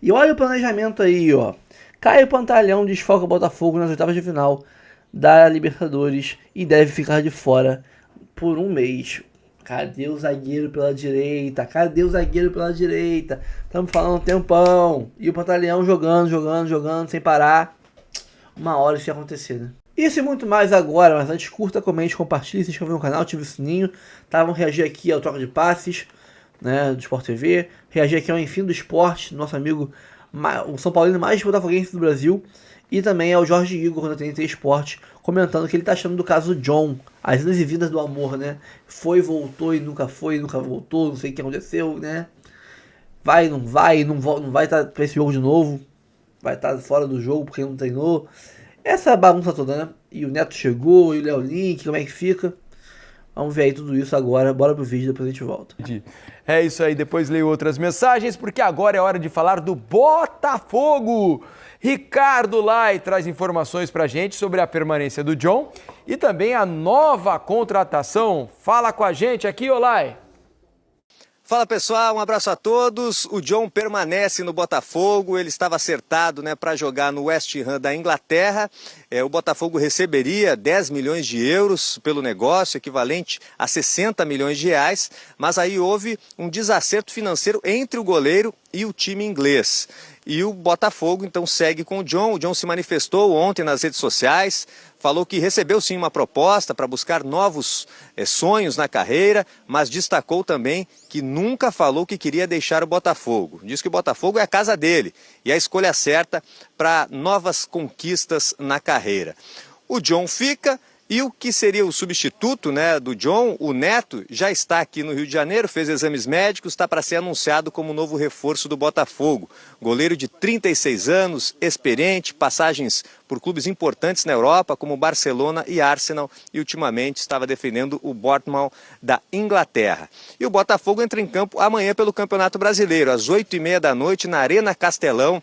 E olha o planejamento aí, ó. Caio Pantalhão desfalca o Botafogo nas oitavas de final da Libertadores e deve ficar de fora por um mês. Cadê o zagueiro pela direita? Cadê o zagueiro pela direita? Estamos falando um tempão. E o Pantalhão jogando, sem parar. Uma hora isso ia acontecer, né? Isso e muito mais agora, mas antes curta, comente, compartilhe, se inscreva no canal, ative o sininho, tá? Vamos reagir aqui ao troca de passes, né, do Sport TV, reagir aqui ao Enfim do Esporte, nosso amigo, o São Paulino mais botafoguense do Brasil, e também ao Jorge Igor, da TNT Esporte, comentando o que ele tá achando do caso John, as idas e vindas do amor, né? Foi, voltou e nunca foi, nunca voltou, não sei o que aconteceu, né? Vai, não vai, não vai estar pra esse jogo de novo, vai estar fora do jogo porque não treinou. Essa bagunça toda, né? E o Neto chegou, e o Léo Link, como é que fica? Vamos ver aí tudo isso agora. Bora pro vídeo, depois a gente volta. É isso aí, depois leio outras mensagens, porque agora é hora de falar do Botafogo. Ricardo Lai traz informações pra gente sobre a permanência do John e também a nova contratação. Fala com a gente aqui, Lai. Fala pessoal, um abraço a todos. O John permanece no Botafogo, ele estava acertado, né, para jogar no West Ham da Inglaterra. O Botafogo receberia 10 milhões de euros pelo negócio, equivalente a 60 milhões de reais, mas aí houve um desacerto financeiro entre o goleiro e o time inglês. E o Botafogo então segue com o John. O John se manifestou ontem nas redes sociais, falou que recebeu sim uma proposta para buscar novos sonhos na carreira, mas destacou também que nunca falou que queria deixar o Botafogo. Diz que o Botafogo é a casa dele e a escolha certa para novas conquistas na carreira. O John fica. E o que seria o substituto, né, do John, o Neto, já está aqui no Rio de Janeiro, fez exames médicos, está para ser anunciado como novo reforço do Botafogo. Goleiro de 36 anos, experiente, passagens por clubes importantes na Europa, como Barcelona e Arsenal, e ultimamente estava defendendo o Bournemouth da Inglaterra. E o Botafogo entra em campo amanhã pelo Campeonato Brasileiro, às 8h30 da noite, na Arena Castelão,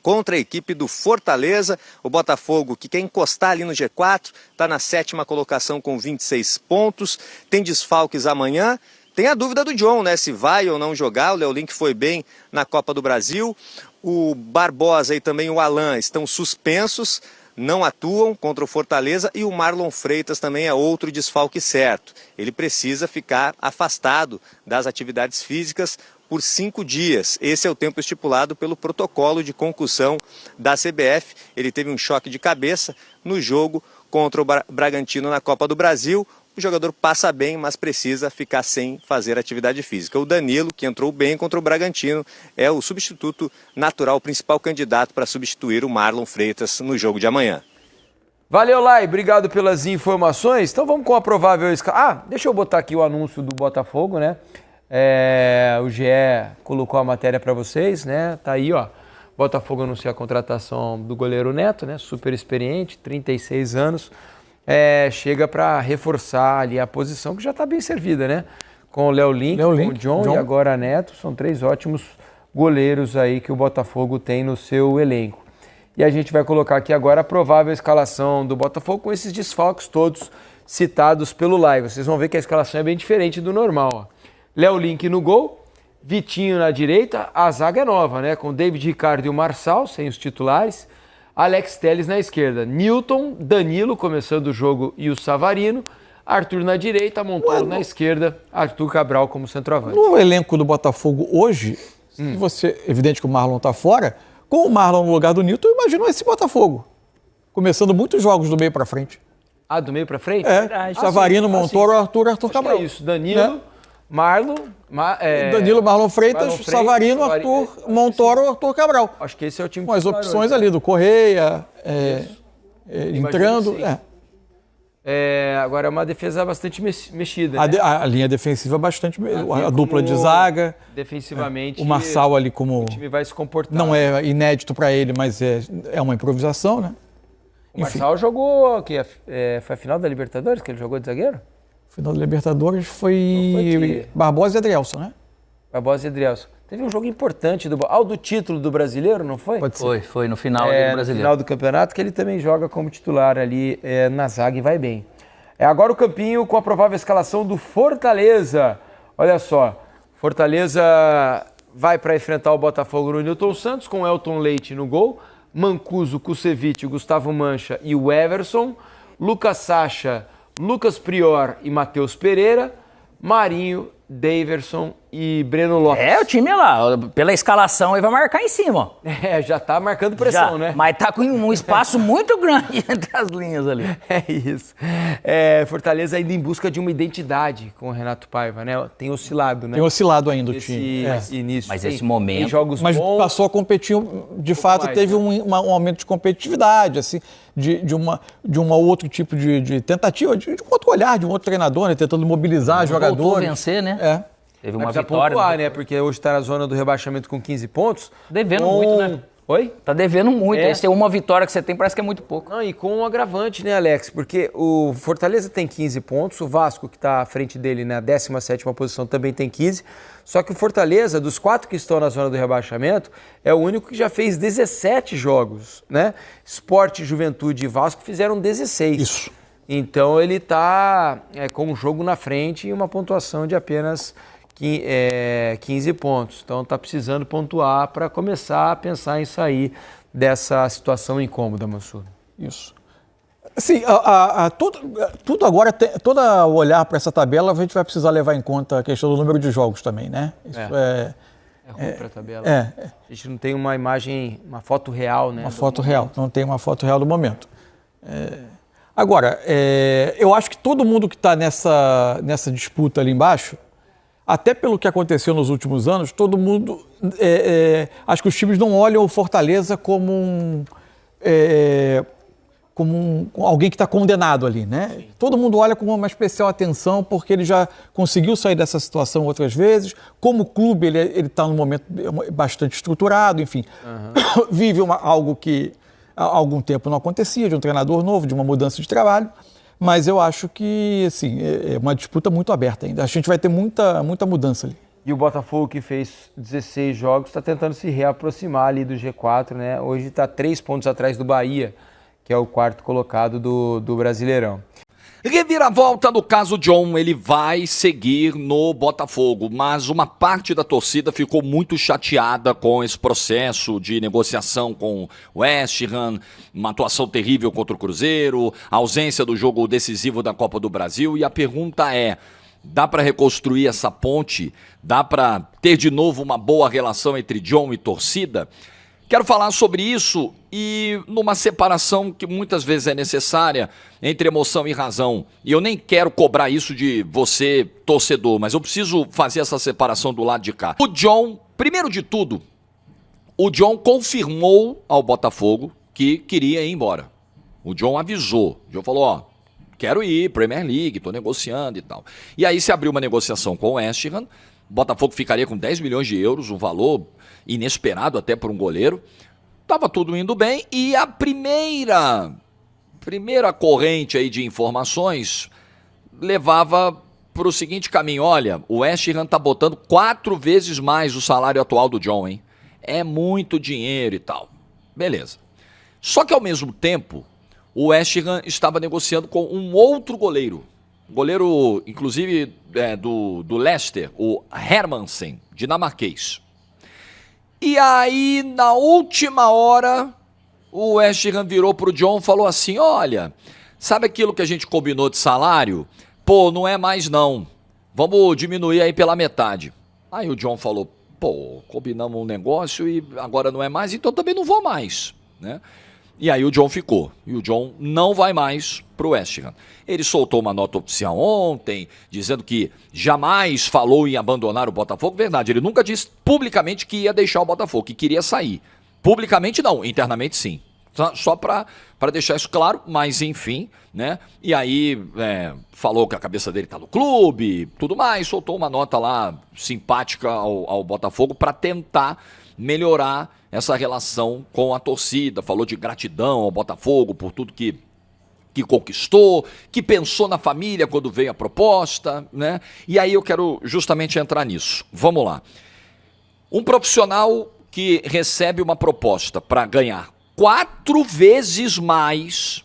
contra a equipe do Fortaleza. O Botafogo, que quer encostar ali no G4, está na 7ª colocação com 26 pontos, tem desfalques amanhã. Tem a dúvida do John, né, se vai ou não jogar. O Léo Link foi bem na Copa do Brasil. O Barbosa e também o Alan estão suspensos, não atuam contra o Fortaleza, e o Marlon Freitas também é outro desfalque certo. Ele precisa ficar afastado das atividades físicas por 5 dias. Esse é o tempo estipulado pelo protocolo de concussão da CBF. Ele teve um choque de cabeça no jogo contra o Bragantino na Copa do Brasil. O jogador passa bem, mas precisa ficar sem fazer atividade física. O Danilo, que entrou bem contra o Bragantino, é o substituto natural, o principal candidato para substituir o Marlon Freitas no jogo de amanhã. Valeu, Lai, obrigado pelas informações. Então vamos com a provável... deixa eu botar aqui o anúncio do Botafogo, né? O GE colocou a matéria para vocês, né? Tá aí, ó. Botafogo anuncia a contratação do goleiro Neto, né? Super experiente, 36 anos. Chega para reforçar ali a posição que já está bem servida, né? Com o Léo Link, com o John e agora Neto. São 3 ótimos goleiros aí que o Botafogo tem no seu elenco. E a gente vai colocar aqui agora a provável escalação do Botafogo com esses desfalques todos citados pelo Lai. Vocês vão ver que a escalação é bem diferente do normal, ó. Léo Link no gol, Vitinho na direita, a zaga é nova, né? Com David Ricardo e o Marçal, sem os titulares, Alex Telles na esquerda, Nilton, Danilo começando o jogo e o Savarino, Arthur na direita, Montoro na esquerda, Arthur Cabral como centroavante. No elenco do Botafogo hoje, evidente que o Marlon está fora, com o Marlon no lugar do Nilton, imagina esse Botafogo, começando muitos jogos do meio para frente. Do meio para frente? Savarino, Montoro, Arthur Cabral. É isso, Danilo... Marlon, Danilo, Marlon Freitas, Savarino, Arthur, Montoro, Arthur Cabral. Acho que esse é o time com as opções ali do Correia, entrando. Agora é uma defesa bastante mexida. Né? A linha defensiva bastante. A dupla de zaga. Defensivamente. O Marçal ali como. O time vai se comportar. Não é inédito para ele, mas é uma improvisação, né? O Marçal jogou. Foi a final da Libertadores que ele jogou de zagueiro? Final da Libertadores foi Barbosa e Adrielson, né? Barbosa e Adrielson. Teve um jogo importante do título do Brasileiro, não foi? Pode ser. Foi no final do Brasileiro. No final do campeonato, que ele também joga como titular ali na zaga e vai bem. Agora o campinho com a provável escalação do Fortaleza. Olha só, Fortaleza vai para enfrentar o Botafogo no Newton Santos, com Elton Leite no gol, Mancuso, Kusevich, Gustavo Mancha e o Everson, Lucas Sacha, Lucas Prior e Matheus Pereira, Marinho, Daverson e Breno Lopes. O time lá, pela escalação, ele vai marcar em cima. Já tá marcando pressão, né? Mas tá com um espaço muito grande entre as linhas ali. É isso. Fortaleza ainda em busca de uma identidade com o Renato Paiva, né? Tem oscilado, né? Tem oscilado ainda o time. Início. Mas tem, esse momento... Tem jogos Mas bons. passou a competir, de fato, mais, teve né? um aumento de competitividade, assim, de uma outro tipo de tentativa, de um outro olhar, de um outro treinador, né? Tentando mobilizar jogadores. Voltou a vencer, né? Teve uma Precisa vitória. pontuar, né? Porque hoje está na zona do rebaixamento com 15 pontos. Devendo muito, né? Oi? Tá devendo muito. Esse é uma vitória que você tem, parece que é muito pouco. Não, e com um agravante, né, Alex? Porque o Fortaleza tem 15 pontos, o Vasco, que está à frente dele na 17ª posição, também tem 15. Só que o Fortaleza, dos 4 que estão na zona do rebaixamento, é o único que já fez 17 jogos, né? Sport, Juventude e Vasco fizeram 16. Isso. Então ele está com um jogo na frente e uma pontuação de apenas 15 pontos. Então está precisando pontuar para começar a pensar em sair dessa situação incômoda, Mansur. Isso. Sim, tudo agora, todo o olhar para essa tabela, a gente vai precisar levar em conta a questão do número de jogos também, né? Isso É ruim para a tabela. A gente não tem uma imagem, uma foto real, né? Uma foto real, não tem uma foto real do momento. Agora, eu acho que todo mundo que está nessa disputa ali embaixo, até pelo que aconteceu nos últimos anos, todo mundo, acho que os times não olham o Fortaleza como alguém que está condenado ali, né? Sim. Todo mundo olha com uma especial atenção porque ele já conseguiu sair dessa situação outras vezes. Como clube, ele está num momento bastante estruturado, enfim. Uhum. Vive algo que há algum tempo não acontecia, de um treinador novo, de uma mudança de trabalho. Mas eu acho que, assim, é uma disputa muito aberta ainda. A gente vai ter muita mudança ali. E o Botafogo, que fez 16 jogos, está tentando se reaproximar ali do G4, né? Hoje está 3 pontos atrás do Bahia, que é o 4º colocado do Brasileirão. Reviravolta no caso John, ele vai seguir no Botafogo, mas uma parte da torcida ficou muito chateada com esse processo de negociação com o West Ham, uma atuação terrível contra o Cruzeiro, a ausência do jogo decisivo da Copa do Brasil, e a pergunta é: dá para reconstruir essa ponte? Dá para ter de novo uma boa relação entre John e torcida? Quero falar sobre isso e numa separação que muitas vezes é necessária entre emoção e razão. E eu nem quero cobrar isso de você, torcedor, mas eu preciso fazer essa separação do lado de cá. O John, primeiro de tudo, o John confirmou ao Botafogo que queria ir embora. O John avisou. O John falou, ó, quero ir, Premier League, tô negociando e tal. E aí se abriu uma negociação com o West Ham. O Botafogo ficaria com 10 milhões de euros, um valor inesperado até por um goleiro. Tava tudo indo bem e a primeira corrente aí de informações levava para o seguinte caminho: olha, o West Ham tá botando 4 vezes mais o salário atual do John, hein? É muito dinheiro e tal. Beleza. Só que ao mesmo tempo, o West Ham estava negociando com um outro goleiro, inclusive do Leicester, o Hermansen, dinamarquês. E aí, na última hora, o West Ham virou pro John e falou assim, olha, sabe aquilo que a gente combinou de salário? Pô, não é mais não. Vamos diminuir aí pela metade. Aí o John falou, pô, combinamos um negócio e agora não é mais, então também não vou mais, né? E aí o John ficou. E o John não vai mais pro West Ham. Ele soltou uma nota oficial ontem, dizendo que jamais falou em abandonar o Botafogo. Verdade, ele nunca disse publicamente que ia deixar o Botafogo, que queria sair. Publicamente não, internamente sim. Só para deixar isso claro, mas enfim, né? E aí falou que a cabeça dele tá no clube, tudo mais, soltou uma nota lá simpática ao Botafogo para tentar melhorar essa relação com a torcida. Falou de gratidão ao Botafogo por tudo que conquistou, que pensou na família quando veio a proposta, né? E aí eu quero justamente entrar nisso. Vamos lá. Um profissional que recebe uma proposta para ganhar 4 vezes mais,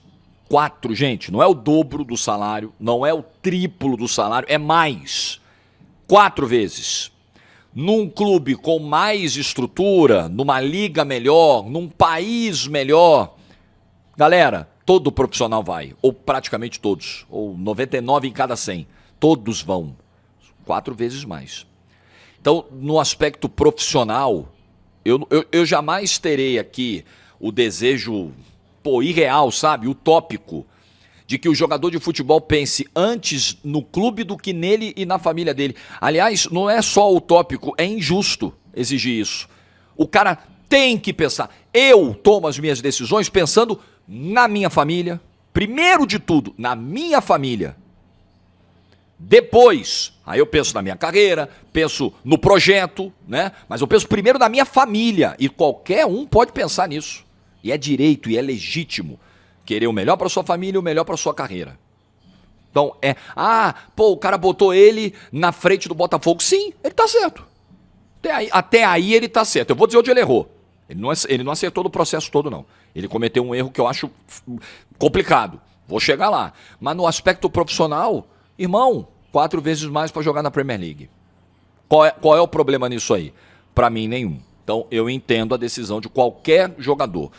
4, gente, não é o dobro do salário, não é o triplo do salário, é mais, 4 vezes, num clube com mais estrutura, numa liga melhor, num país melhor, galera, todo profissional vai, ou praticamente todos, ou 99 em cada 100, todos vão, 4 vezes mais. Então, no aspecto profissional, eu jamais terei aqui o desejo, irreal, sabe, utópico, de que o jogador de futebol pense antes no clube do que nele e na família dele. Aliás, não é só utópico, é injusto exigir isso. O cara tem que pensar. Eu tomo as minhas decisões pensando na minha família, primeiro de tudo, na minha família. Depois, aí eu penso na minha carreira, penso no projeto, né? Mas eu penso primeiro na minha família. E qualquer um pode pensar nisso. E é direito e é legítimo querer o melhor para sua família e o melhor para sua carreira. Então o cara botou ele na frente do Botafogo. Sim, ele tá certo. Até aí ele tá certo. Eu vou dizer onde ele errou. Ele não acertou no processo todo, não. Ele cometeu um erro que eu acho complicado. Vou chegar lá. Mas no aspecto profissional, irmão, 4 vezes mais para jogar na Premier League. Qual é o problema nisso aí? Para mim, nenhum. Então, eu entendo a decisão de qualquer jogador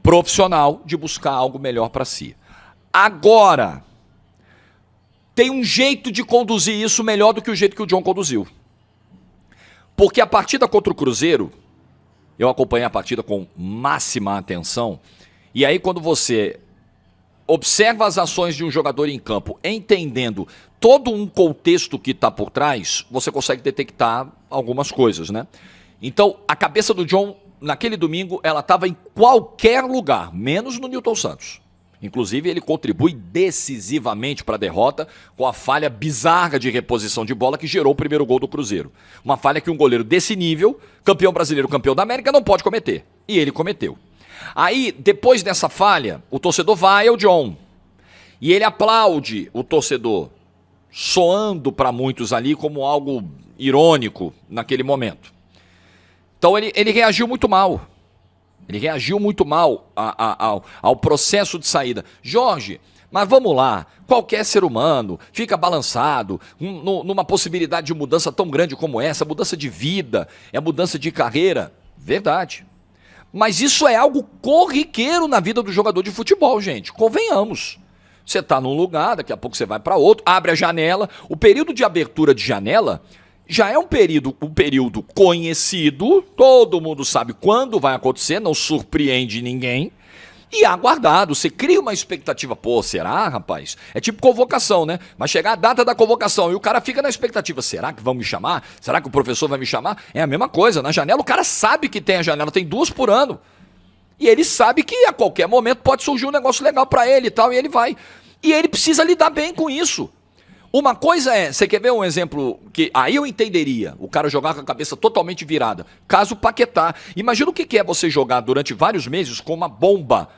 profissional de buscar algo melhor para si. Agora, tem um jeito de conduzir isso melhor do que o jeito que o John conduziu. Porque a partida contra o Cruzeiro, eu acompanhei a partida com máxima atenção, e aí quando você observa as ações de um jogador em campo, entendendo todo um contexto que está por trás, você consegue detectar algumas coisas, né? Então, a cabeça do John, naquele domingo, ela estava em qualquer lugar, menos no Nilton Santos. Inclusive, ele contribui decisivamente para a derrota com a falha bizarra de reposição de bola que gerou o primeiro gol do Cruzeiro. Uma falha que um goleiro desse nível, campeão brasileiro, campeão da América, não pode cometer. E ele cometeu. Aí, depois dessa falha, o torcedor vai ao John. E ele aplaude o torcedor, soando para muitos ali como algo irônico naquele momento. Então ele reagiu muito mal. Ele reagiu muito mal ao processo de saída. Jorge, mas vamos lá, qualquer ser humano fica balançado numa possibilidade de mudança tão grande como essa, mudança de vida, é mudança de carreira. Verdade. Mas isso é algo corriqueiro na vida do jogador de futebol, gente. Convenhamos. Você está num lugar, daqui a pouco você vai para outro, abre a janela. O período de abertura de janela já é um período conhecido, todo mundo sabe quando vai acontecer, não surpreende ninguém, e aguardado. Você cria uma expectativa. Pô, será, rapaz? É tipo convocação, né? Vai chegar a data da convocação e o cara fica na expectativa. Será que vão me chamar? Será que o professor vai me chamar? É a mesma coisa. Na janela, o cara sabe que tem a janela, tem 2 por ano. E ele sabe que a qualquer momento pode surgir um negócio legal pra ele e tal, e ele vai. E ele precisa lidar bem com isso. Uma coisa é, você quer ver um exemplo que aí eu entenderia, o cara jogar com a cabeça totalmente virada. Caso Paquetá. Imagina o que é você jogar durante vários meses com uma bomba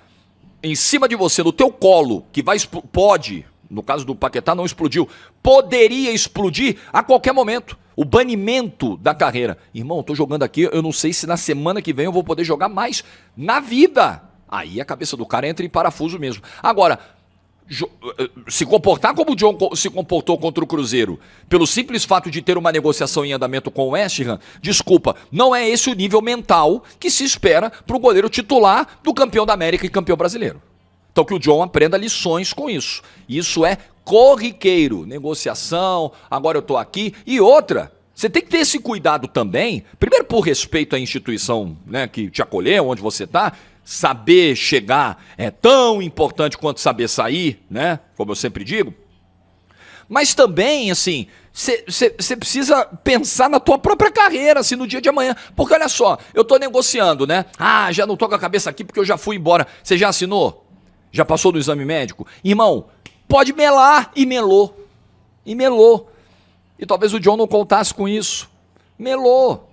em cima de você, no teu colo, que pode, no caso do Paquetá não explodiu, poderia explodir a qualquer momento. O banimento da carreira. Irmão, tô jogando aqui, eu não sei se na semana que vem eu vou poder jogar mais na vida. Aí a cabeça do cara entra em parafuso mesmo. Agora, se comportar como o John se comportou contra o Cruzeiro, pelo simples fato de ter uma negociação em andamento com o West Ham, desculpa, não é esse o nível mental que se espera para o goleiro titular do campeão da América e campeão brasileiro. Então que o John aprenda lições com isso. Isso é corriqueiro, negociação, agora eu tô aqui. E outra, você tem que ter esse cuidado também, primeiro por respeito à instituição, né, que te acolheu, onde você está. Saber chegar é tão importante quanto saber sair, né? Como eu sempre digo. Mas também, assim, você precisa pensar na tua própria carreira, assim, no dia de amanhã. Porque olha só, eu tô negociando, né? Ah, já não tô com a cabeça aqui porque eu já fui embora. Você já assinou? Já passou no exame médico? Irmão, pode melar. E melou. E melou. E talvez o John não contasse com isso. Melou,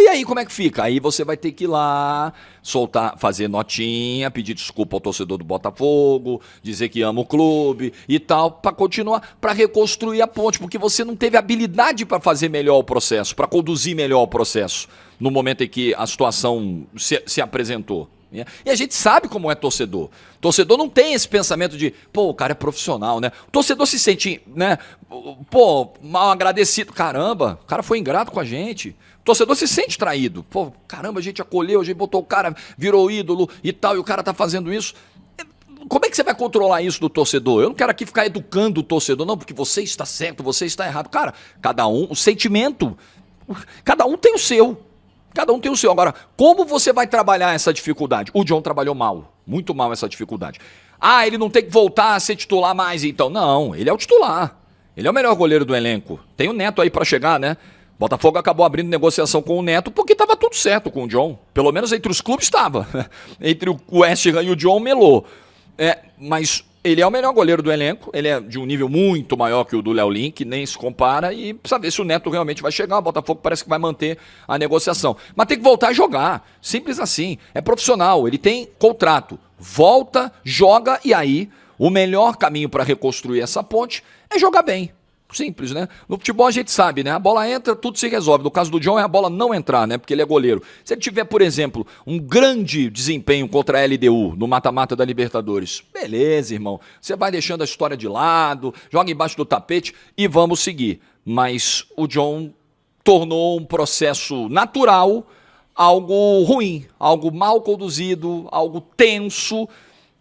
e aí como é que fica? Aí você vai ter que ir lá, soltar, fazer notinha, pedir desculpa ao torcedor do Botafogo, dizer que ama o clube e tal, para continuar, para reconstruir a ponte, porque você não teve habilidade para fazer melhor o processo, para conduzir melhor o processo, no momento em que a situação se apresentou. E a gente sabe como é torcedor. Torcedor não tem esse pensamento de, pô, o cara é profissional, né? O torcedor se sente, né, pô, mal agradecido. Caramba, o cara foi ingrato com a gente. O torcedor se sente traído. Pô, caramba, a gente acolheu, a gente botou o cara, virou ídolo e tal, e o cara tá fazendo isso. Como é que você vai controlar isso do torcedor? Eu não quero aqui ficar educando o torcedor, não, porque você está certo, você está errado. Cara, cada um, o sentimento, cada um tem o seu. Cada um tem o seu. Agora, como você vai trabalhar essa dificuldade? O John trabalhou mal, muito mal essa dificuldade. Ah, ele não tem que voltar a ser titular mais, então. Não, ele é o titular. Ele é o melhor goleiro do elenco. Tem o Neto aí pra chegar, né? Botafogo acabou abrindo negociação com o Neto porque tava tudo certo com o John. Pelo menos entre os clubes estava. Entre o West Ham e o John, melou. Mas ele é o melhor goleiro do elenco, ele é de um nível muito maior que o do Léo Link, nem se compara, e precisa ver se o Neto realmente vai chegar. O Botafogo parece que vai manter a negociação. Mas tem que voltar a jogar, simples assim. É profissional, ele tem contrato. Volta, joga, e aí o melhor caminho para reconstruir essa ponte é jogar bem. Simples, né? No futebol a gente sabe, né? A bola entra, tudo se resolve. No caso do John é a bola não entrar, né? Porque ele é goleiro. Se ele tiver, por exemplo, um grande desempenho contra a LDU no mata-mata da Libertadores, beleza, irmão. Você vai deixando a história de lado, joga embaixo do tapete e vamos seguir. Mas o John tornou um processo natural algo ruim, algo mal conduzido, algo tenso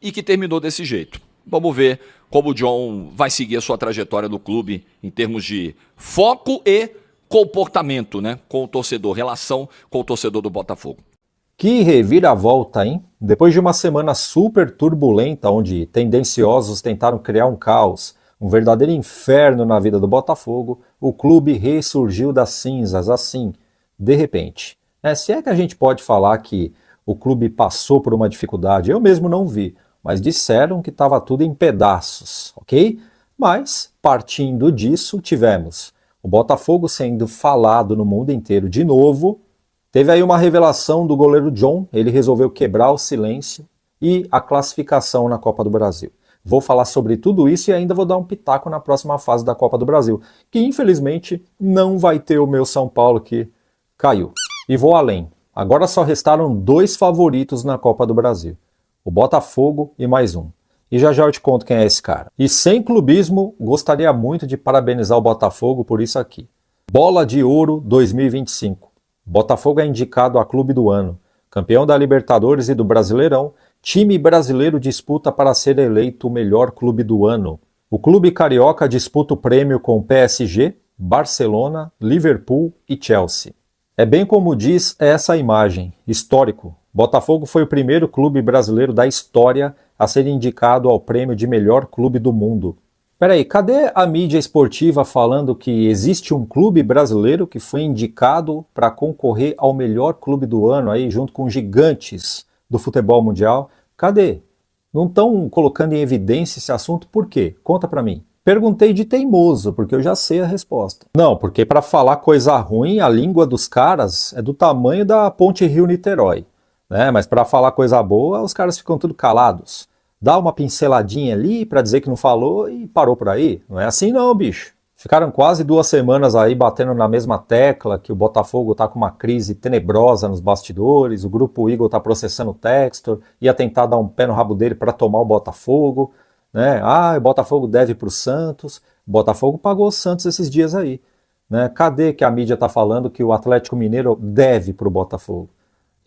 e que terminou desse jeito. Vamos ver como o John vai seguir a sua trajetória no clube em termos de foco e comportamento, né, com o torcedor, relação com o torcedor do Botafogo. Que reviravolta, hein? Depois de uma semana super turbulenta, onde tendenciosos tentaram criar um caos, um verdadeiro inferno na vida do Botafogo, o clube ressurgiu das cinzas, assim, de repente. Se é que a gente pode falar que o clube passou por uma dificuldade, eu mesmo não vi, mas disseram que estava tudo em pedaços, ok? Mas, partindo disso, tivemos o Botafogo sendo falado no mundo inteiro de novo. Teve aí uma revelação do goleiro John, ele resolveu quebrar o silêncio, e a classificação na Copa do Brasil. Vou falar sobre tudo isso e ainda vou dar um pitaco na próxima fase da Copa do Brasil, que infelizmente não vai ter o meu São Paulo, que caiu. E vou além. Agora só restaram 2 favoritos na Copa do Brasil. O Botafogo e mais um. E já já eu te conto quem é esse cara. E sem clubismo, gostaria muito de parabenizar o Botafogo por isso aqui. Bola de Ouro 2025. Botafogo é indicado a Clube do Ano. Campeão da Libertadores e do Brasileirão, time brasileiro disputa para ser eleito o melhor clube do ano. O clube carioca disputa o prêmio com PSG, Barcelona, Liverpool e Chelsea. É bem como diz essa imagem, histórico. Botafogo foi o primeiro clube brasileiro da história a ser indicado ao prêmio de melhor clube do mundo. Peraí, cadê a mídia esportiva falando que existe um clube brasileiro que foi indicado para concorrer ao melhor clube do ano aí, junto com gigantes do futebol mundial? Cadê? Não estão colocando em evidência esse assunto? Por quê? Conta pra mim. Perguntei de teimoso, porque eu já sei a resposta. Não, porque para falar coisa ruim, a língua dos caras é do tamanho da Ponte Rio-Niterói. Né? Mas para falar coisa boa, os caras ficam tudo calados. Dá uma pinceladinha ali para dizer que não falou e parou por aí. Não é assim não, bicho. Ficaram quase 2 semanas aí batendo na mesma tecla que o Botafogo tá com uma crise tenebrosa nos bastidores, o Grupo Eagle tá processando o Textor, ia tentar dar um pé no rabo dele para tomar o Botafogo. Né? O Botafogo deve para o Santos. O Botafogo pagou o Santos esses dias aí. Né? Cadê que a mídia tá falando que o Atlético Mineiro deve para o Botafogo?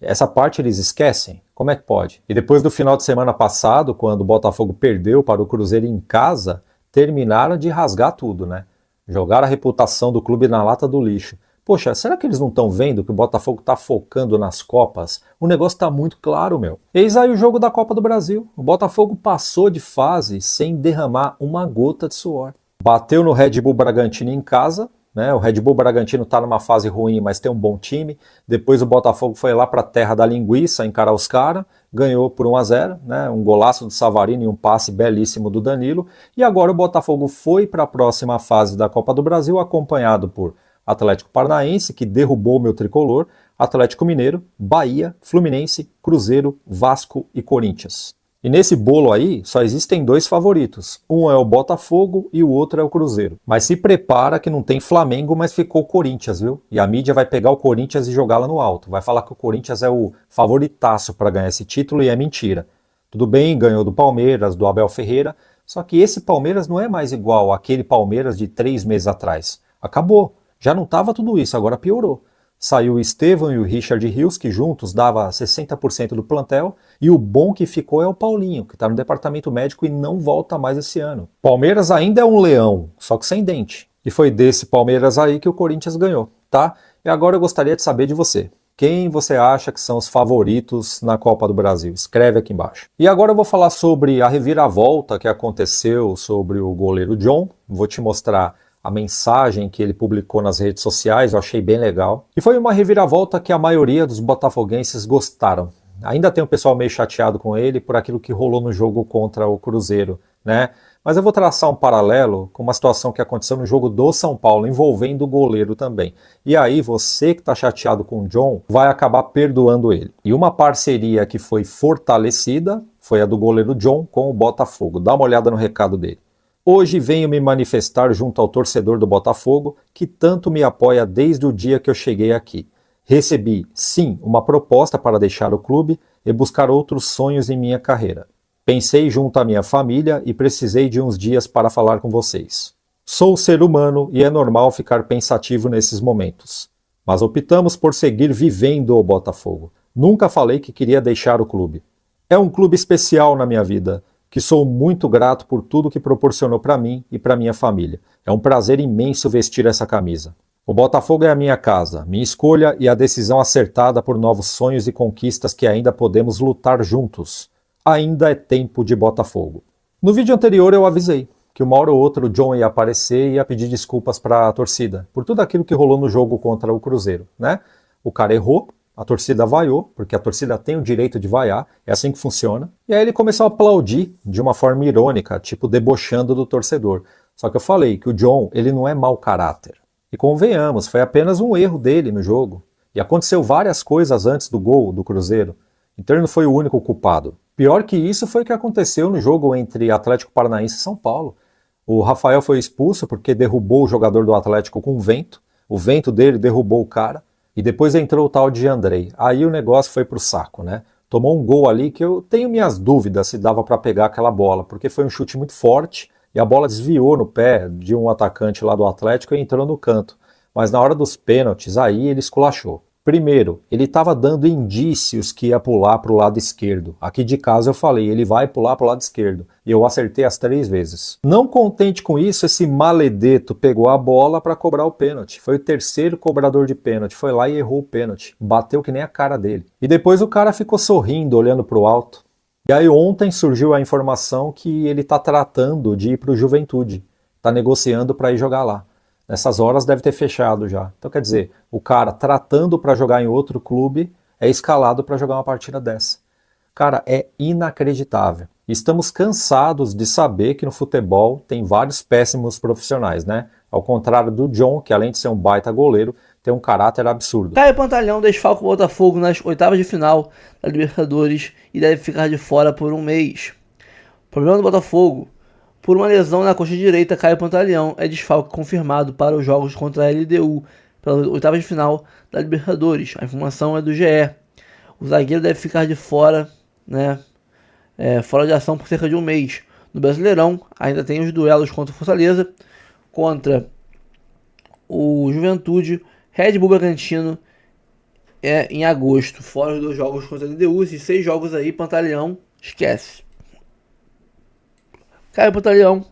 Essa parte eles esquecem? Como é que pode? E depois do final de semana passado, quando o Botafogo perdeu para o Cruzeiro em casa, terminaram de rasgar tudo, né? Jogaram a reputação do clube na lata do lixo. Poxa, será que eles não estão vendo que o Botafogo está focando nas Copas? O negócio está muito claro, meu. Eis aí o jogo da Copa do Brasil. O Botafogo passou de fase sem derramar uma gota de suor. Bateu no Red Bull Bragantino em casa. Né? O Red Bull Bragantino está numa fase ruim, mas tem um bom time. Depois o Botafogo foi lá para a terra da linguiça encarar os caras, ganhou por 1-0, né? Um golaço do Savarino e um passe belíssimo do Danilo. E agora o Botafogo foi para a próxima fase da Copa do Brasil, acompanhado por Atlético Paranaense, que derrubou o meu tricolor, Atlético Mineiro, Bahia, Fluminense, Cruzeiro, Vasco e Corinthians. E nesse bolo aí, só existem 2 favoritos. Um é o Botafogo e o outro é o Cruzeiro. Mas se prepara que não tem Flamengo, mas ficou o Corinthians, viu? E a mídia vai pegar o Corinthians e jogar lá no alto. Vai falar que o Corinthians é o favoritaço para ganhar esse título e é mentira. Tudo bem, ganhou do Palmeiras, do Abel Ferreira, só que esse Palmeiras não é mais igual àquele Palmeiras de 3 meses atrás. Acabou. Já não estava tudo isso, agora piorou. Saiu o Estevão e o Richard Rios, que juntos dava 60% do plantel, e o bom que ficou é o Paulinho, que está no departamento médico e não volta mais esse ano. Palmeiras ainda é um leão, só que sem dente. E foi desse Palmeiras aí que o Corinthians ganhou, tá? E agora eu gostaria de saber de você. Quem você acha que são os favoritos na Copa do Brasil? Escreve aqui embaixo. E agora eu vou falar sobre a reviravolta que aconteceu sobre o goleiro John. Vou te mostrar a mensagem que ele publicou nas redes sociais, eu achei bem legal. E foi uma reviravolta que a maioria dos botafoguenses gostaram. Ainda tem um pessoal meio chateado com ele por aquilo que rolou no jogo contra o Cruzeiro, né? Mas eu vou traçar um paralelo com uma situação que aconteceu no jogo do São Paulo, envolvendo o goleiro também. E aí você que está chateado com o John vai acabar perdoando ele. E uma parceria que foi fortalecida foi a do goleiro John com o Botafogo. Dá uma olhada no recado dele. Hoje venho me manifestar junto ao torcedor do Botafogo, que tanto me apoia desde o dia que eu cheguei aqui. Recebi, sim, uma proposta para deixar o clube e buscar outros sonhos em minha carreira. Pensei junto à minha família e precisei de uns dias para falar com vocês. Sou ser humano e é normal ficar pensativo nesses momentos. Mas optamos por seguir vivendo o Botafogo. Nunca falei que queria deixar o clube. É um clube especial na minha vida, que sou muito grato por tudo que proporcionou para mim e para minha família. É um prazer imenso vestir essa camisa. O Botafogo é a minha casa, minha escolha e a decisão acertada por novos sonhos e conquistas que ainda podemos lutar juntos. Ainda é tempo de Botafogo. No vídeo anterior eu avisei que uma hora ou outra o John ia aparecer e ia pedir desculpas para a torcida por tudo aquilo que rolou no jogo contra o Cruzeiro, né? O cara errou. A torcida vaiou, porque a torcida tem o direito de vaiar, é assim que funciona. E aí ele começou a aplaudir de uma forma irônica, tipo debochando do torcedor. Só que eu falei que o John, ele não é mau caráter. E convenhamos, foi apenas um erro dele no jogo. E aconteceu várias coisas antes do gol do Cruzeiro. Então ele não foi o único culpado. Pior que isso foi o que aconteceu no jogo entre Atlético Paranaense e São Paulo. O Rafael foi expulso porque derrubou o jogador do Atlético com vento. O vento dele derrubou o cara. E depois entrou o tal de Andrei. Aí o negócio foi pro saco, né? Tomou um gol ali que eu tenho minhas dúvidas se dava para pegar aquela bola, porque foi um chute muito forte e a bola desviou no pé de um atacante lá do Atlético e entrou no canto. Mas na hora dos pênaltis, aí ele esculachou. Primeiro, ele estava dando indícios que ia pular para o lado esquerdo. Aqui de casa eu falei, ele vai pular para o lado esquerdo. E eu acertei as 3 vezes. Não contente com isso, esse maledeto pegou a bola para cobrar o pênalti. Foi o terceiro cobrador de pênalti. Foi lá e errou o pênalti. Bateu que nem a cara dele. E depois o cara ficou sorrindo, olhando para o alto. E aí ontem surgiu a informação que ele está tratando de ir para o Juventude. Está negociando para ir jogar lá. Nessas horas deve ter fechado já. Então quer dizer, o cara tratando para jogar em outro clube é escalado para jogar uma partida dessa. Cara, é inacreditável. Estamos cansados de saber que no futebol tem vários péssimos profissionais, né? Ao contrário do John, que além de ser um baita goleiro, tem um caráter absurdo. Caio Pantalhão desfalca o Botafogo nas oitavas de final da Libertadores e deve ficar de fora por um mês. Problema do Botafogo. Por uma lesão na coxa direita, Caio Pantalhão é desfalque confirmado para os jogos contra a LDU, pelas oitavas de final da Libertadores. A informação é do GE. O zagueiro deve ficar de fora, né, fora de ação por cerca de um mês. No Brasileirão, ainda tem os duelos contra o Fortaleza, contra o Juventude, Red Bull Bragantino em agosto. Fora os 2 jogos contra a LDU, esses 6 jogos aí, Pantalhão esquece. Caio Pantalhão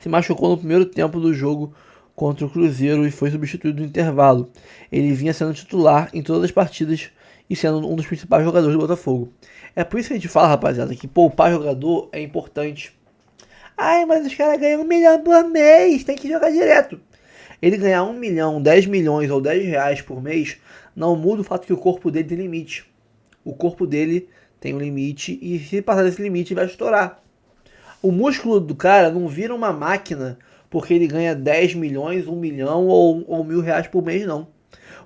se machucou no primeiro tempo do jogo contra o Cruzeiro e foi substituído no intervalo. Ele vinha sendo titular em todas as partidas e sendo um dos principais jogadores do Botafogo. É por isso que a gente fala, rapaziada, que poupar jogador é importante. Ai, mas os caras ganham 1 milhão por mês, tem que jogar direto. Ele ganhar 1 milhão, 10 milhões ou 10 reais por mês não muda o fato que o corpo dele tem limite. O corpo dele tem um limite e se passar desse limite vai estourar. O músculo do cara não vira uma máquina porque ele ganha 10 milhões, 1 milhão ou 1.000 reais por mês, não.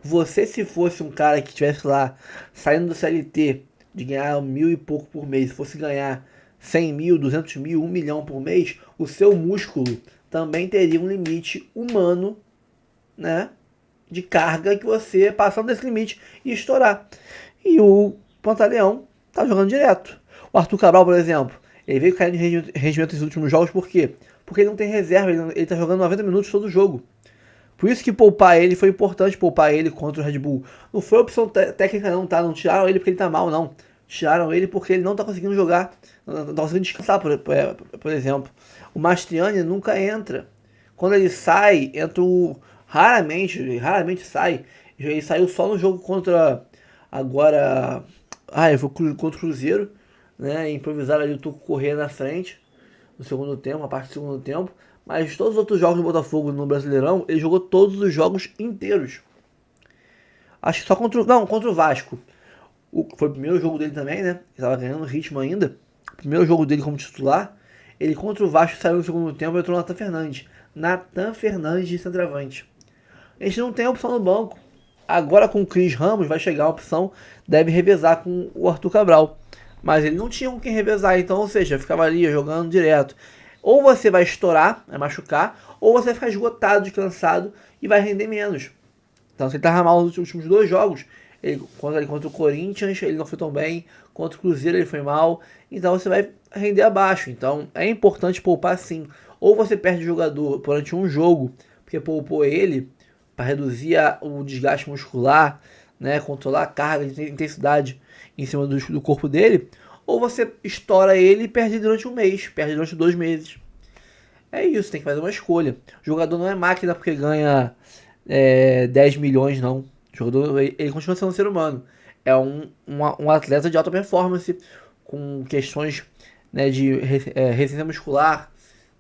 Você, se fosse um cara que estivesse lá saindo do CLT, de ganhar 1.000 e pouco por mês, se fosse ganhar 100 mil, 200 mil, 1 milhão por mês, o seu músculo também teria um limite humano, né, de carga que você, passando desse limite, ia estourar. E o Pantaleão tá jogando direto. O Arthur Cabral, por exemplo, ele veio caindo de rendimento nos últimos jogos, por quê? Porque ele não tem reserva, ele tá jogando 90 minutos todo jogo. Por isso que poupar ele foi importante, poupar ele contra o Red Bull. Não foi opção técnica não, tá? Não tiraram ele porque ele tá mal, não. Tiraram ele porque ele não tá conseguindo jogar, não tá conseguindo descansar, por exemplo. O Mastriani nunca entra. Quando ele sai, entra raramente sai. Ele saiu só no jogo contra, agora, foi contra o Cruzeiro, né? Improvisaram ali o Tuco Corrêa na frente, no segundo tempo, a parte do segundo tempo. Mas todos os outros jogos do Botafogo no Brasileirão, ele jogou todos os jogos inteiros. Acho que só contra o Vasco. Foi o primeiro jogo dele também, né? Ele tava ganhando ritmo ainda. O primeiro jogo dele como titular. Ele contra o Vasco saiu no segundo tempo e entrou o Nathan Fernandes. Nathan Fernandes de centroavante. A gente não tem opção no banco. Agora com o Cris Ramos vai chegar a opção, deve revezar com o Arthur Cabral. Mas ele não tinha com quem revezar, então, ou seja, ficava ali jogando direto. Ou você vai estourar, vai machucar, ou você vai ficar esgotado, descansado e vai render menos. Então, se ele tava mal nos últimos 2 jogos, contra o Corinthians, ele não foi tão bem, contra o Cruzeiro ele foi mal, então você vai render abaixo. Então, é importante poupar sim. Ou você perde o jogador durante um jogo, porque poupou ele, para reduzir o desgaste muscular, né, controlar a carga de intensidade em cima do corpo dele, ou você estoura ele e perde durante um mês, perde durante 2 meses. É isso, tem que fazer uma escolha. O jogador não é máquina porque ganha 10 milhões, não. O jogador, ele continua sendo um ser humano. É um atleta de alta performance, com questões, né, de resistência muscular,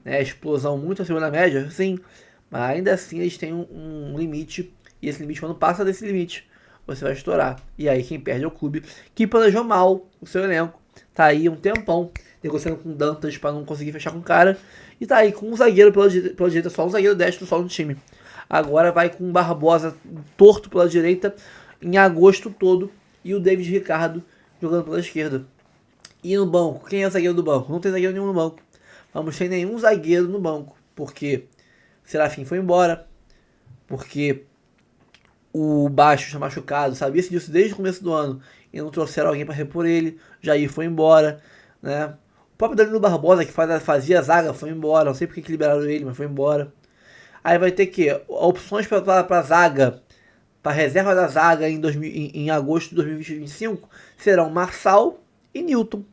né, explosão muito acima da média, sim. Mas ainda assim eles têm um limite, e esse limite, quando passa desse limite, você vai estourar. E aí quem perde é o clube, que planejou mal o seu elenco. Tá aí um tempão negociando com o Dantas para não conseguir fechar com o cara. E tá aí com um zagueiro pela direita, só um zagueiro destro só no time. Agora vai com o Barbosa torto pela direita em agosto todo. E o David Ricardo jogando pela esquerda. E no banco, quem é o zagueiro do banco? Não tem zagueiro nenhum no banco. Vamos ter nenhum zagueiro no banco. Porque Serafim foi embora. Porque o Baixo está machucado. Sabia-se disso desde o começo do ano. E não trouxeram alguém para repor ele. Jair foi embora, né? O próprio Danilo Barbosa, que fazia zaga, foi embora. Não sei porque que liberaram ele, mas foi embora. Aí vai ter que opções para zaga, para reserva da zaga em agosto de 2025 serão Marçal e Newton.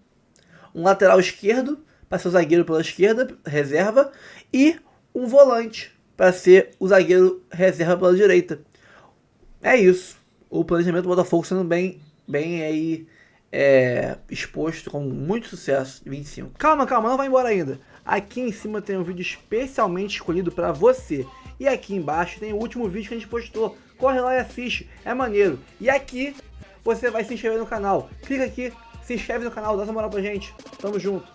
Um lateral esquerdo para ser o zagueiro pela esquerda, reserva, e um volante para ser o zagueiro reserva pela direita. É isso. O planejamento do Botafogo sendo bem aí exposto com muito sucesso de 25. Calma, não vai embora ainda. Aqui em cima tem um vídeo especialmente escolhido para você. E aqui embaixo tem o último vídeo que a gente postou. Corre lá e assiste, é maneiro. E aqui você vai se inscrever no canal. Clica aqui, se inscreve no canal, dá essa moral pra gente. Tamo junto.